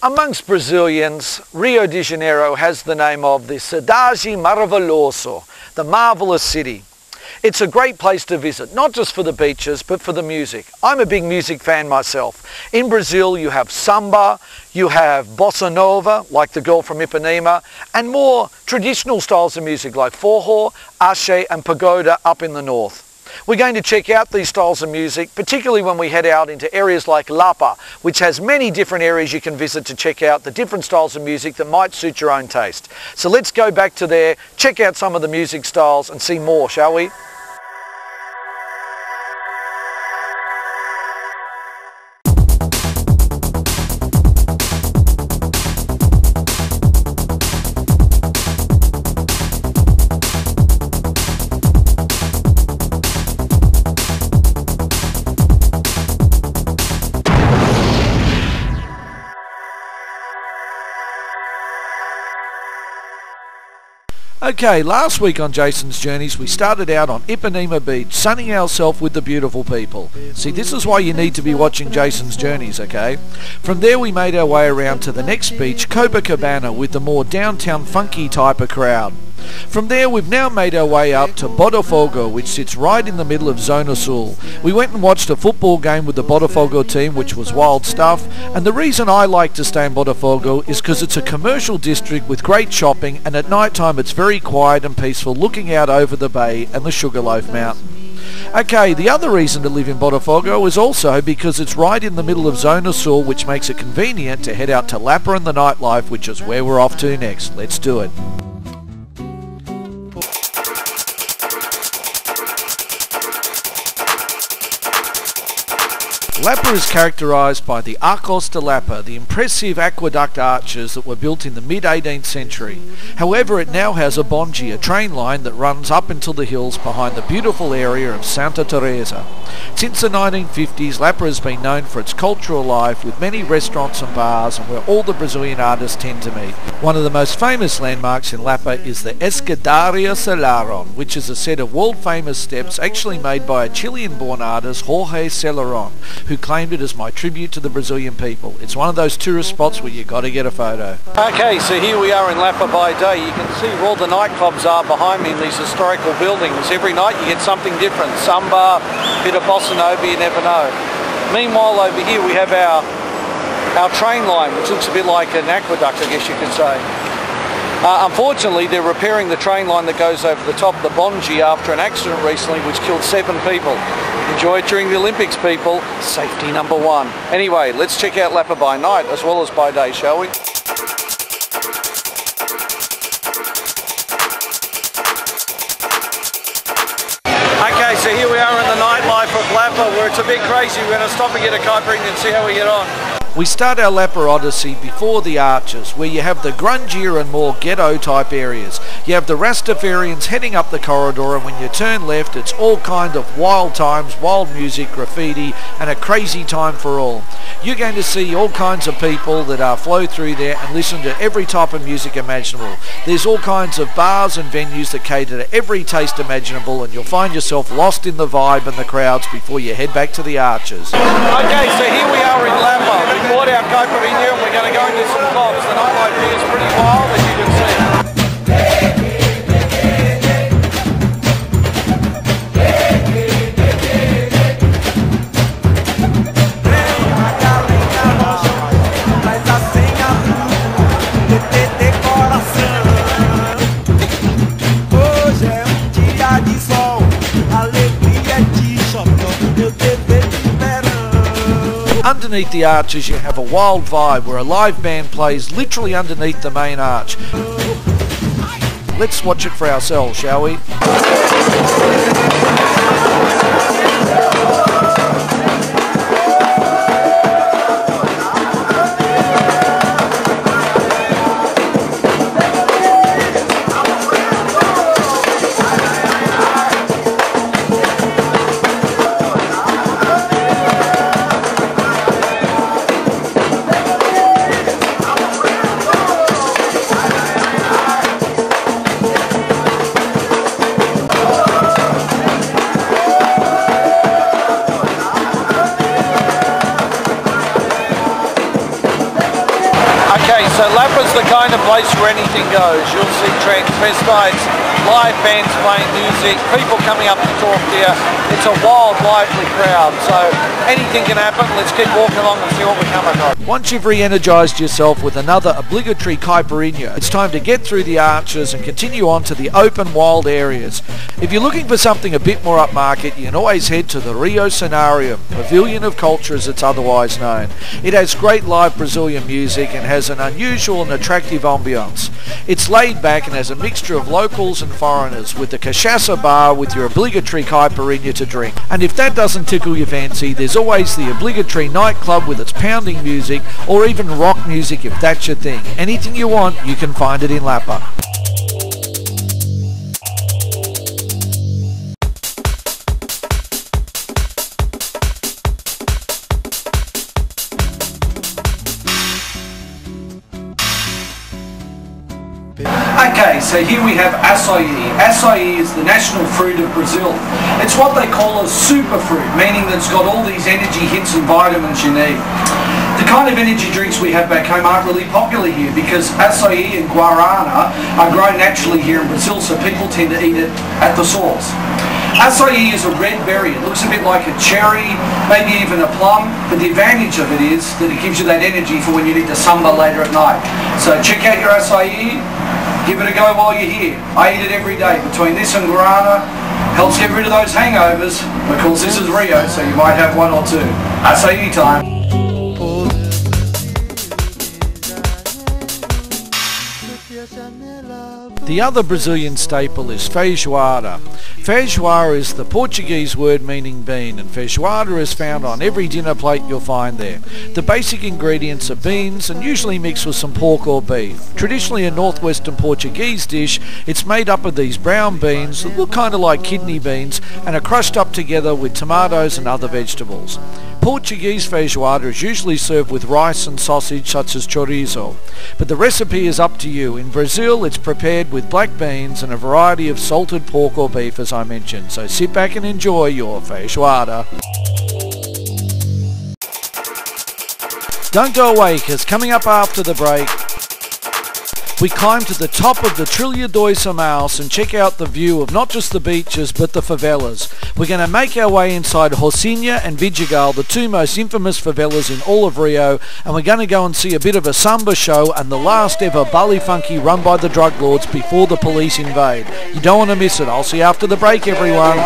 Amongst Brazilians, Rio de Janeiro has the name of the Cidade Maravilhosa, the marvellous city. It's a great place to visit, not just for the beaches, but for the music. I'm a big music fan myself. In Brazil, you have samba, you have bossa nova, like the girl from Ipanema, and more traditional styles of music like forró, axé and pagoda up in the north. We're going to check out these styles of music, particularly when we head out into areas like Lapa, which has many different areas you can visit to check out the different styles of music that might suit your own taste. So let's go back to there, check out some of the music styles and see more, shall we? Okay, last week on Jason's Journeys we started out on Ipanema Beach, sunning ourselves with the beautiful people. See, this is why you need to be watching Jason's Journeys, okay? From there we made our way around to the next beach, Copacabana, with the more downtown funky type of crowd. From there we've now made our way up to Botafogo, which sits right in the middle of Zona Sul. We went and watched a football game with the Botafogo team, which was wild stuff, and the reason I like to stay in Botafogo is because it's a commercial district with great shopping, and at night time it's very quiet and peaceful, looking out over the bay and the Sugarloaf Mountain. Okay, the other reason to live in Botafogo is also because it's right in the middle of Zona Sul, which makes it convenient to head out to Lapa and the nightlife, which is where we're off to next. Let's do it. Lapa is characterised by the Arcos de Lapa, the impressive aqueduct arches that were built in the mid-18th century. However, it now has a bongi, a train line that runs up into the hills behind the beautiful area of Santa Teresa. Since the 1950s, Lapa has been known for its cultural life, with many restaurants and bars, and where all the Brazilian artists tend to meet. One of the most famous landmarks in Lapa is the Escadaria Celaron, which is a set of world-famous steps actually made by a Chilean-born artist, Jorge Celaron, who claimed it as my tribute to the Brazilian people. It's one of those tourist spots where you got to get a photo. Okay, so here we are in Lapa by day. You can see where all the nightclubs are behind me in these historical buildings. Every night you get something different. Samba, bit of bossa nova, you never know. Meanwhile over here we have our train line, which looks a bit like an aqueduct, I guess you could say. Unfortunately, they're repairing the train line that goes over the top of the bongi after an accident recently which killed 7 people. Enjoy it during the Olympics, people. Safety number 1. Anyway, let's check out Lapa by night as well as by day, shall we? Okay, so here we are in the nightlife of Lapa, where it's a bit crazy. We're going to stop and get a caipirinha and see how we get on. We start our Lapa Odyssey before the arches, where you have the grungier and more ghetto type areas. You have the Rastafarians heading up the corridor, and when you turn left it's all kind of wild times, wild music, graffiti and a crazy time for all. You're going to see all kinds of people that flow through there and listen to every type of music imaginable. There's all kinds of bars and venues that cater to every taste imaginable, and you'll find yourself lost in the vibe and the crowds before you head back to the arches. Okay, so here we are in Lapa. We bought our caipirinha and we're going to go into some clubs. The nightlife here is pretty wild, as you can see. Underneath the arches you have a wild vibe where a live band plays literally underneath the main arch. Let's watch it for ourselves, shall we? Lapa's the kind of place where anything goes. You'll see transvestites, live bands playing music, people coming up to talk to you. It's a wild, lively crowd, so anything can happen. Let's keep walking along and see what we come across. Once you've re-energised yourself with another obligatory caipirinha, it's time to get through the arches and continue on to the open, wild areas. If you're looking for something a bit more upmarket, you can always head to the Rio Scenario, Pavilion of Culture as it's otherwise known. It has great live Brazilian music and has an unusual and attractive ambience. It's laid back and has a mixture of locals and foreigners, with the cachaça bar with your obligatory caipirinha to drink. And if that doesn't tickle your fancy, there's always the obligatory nightclub with its pounding music, or even rock music if that's your thing. Anything you want, you can find it in Lapa. Okay, so here we have acai. Acai is the national fruit of Brazil. It's what they call a superfruit, meaning that it's got all these energy hits and vitamins you need. The kind of energy drinks we have back home aren't really popular here because acai and guarana are grown naturally here in Brazil, so people tend to eat it at the source. Acai is a red berry. It looks a bit like a cherry, maybe even a plum, but the advantage of it is that it gives you that energy for when you need to samba later at night. So check out your acai. Give it a go while you're here. I eat it every day. Between this and guarana, helps get rid of those hangovers. Of course, this is Rio, so you might have one or two. Acai time. The other Brazilian staple is feijoada. Feijoada is the Portuguese word meaning bean, and feijoada is found on every dinner plate you'll find there. The basic ingredients are beans and usually mixed with some pork or beef. Traditionally a northwestern Portuguese dish, it's made up of these brown beans that look kind of like kidney beans and are crushed up together with tomatoes and other vegetables. Portuguese feijoada is usually served with rice and sausage such as chorizo, but the recipe is up to you. In Brazil it's prepared with black beans and a variety of salted pork or beef as I mentioned, so sit back and enjoy your feijoada. Don't go away, because coming up after the break we climb to the top of the Trilha dos Amaus and check out the view of not just the beaches but the favelas. We're going to make our way inside Rocinha and Vidigal, the two most infamous favelas in all of Rio, and we're going to go and see a bit of a samba show and the last ever Bali Funky run by the drug lords before the police invade. You don't want to miss it. I'll see you after the break, everyone.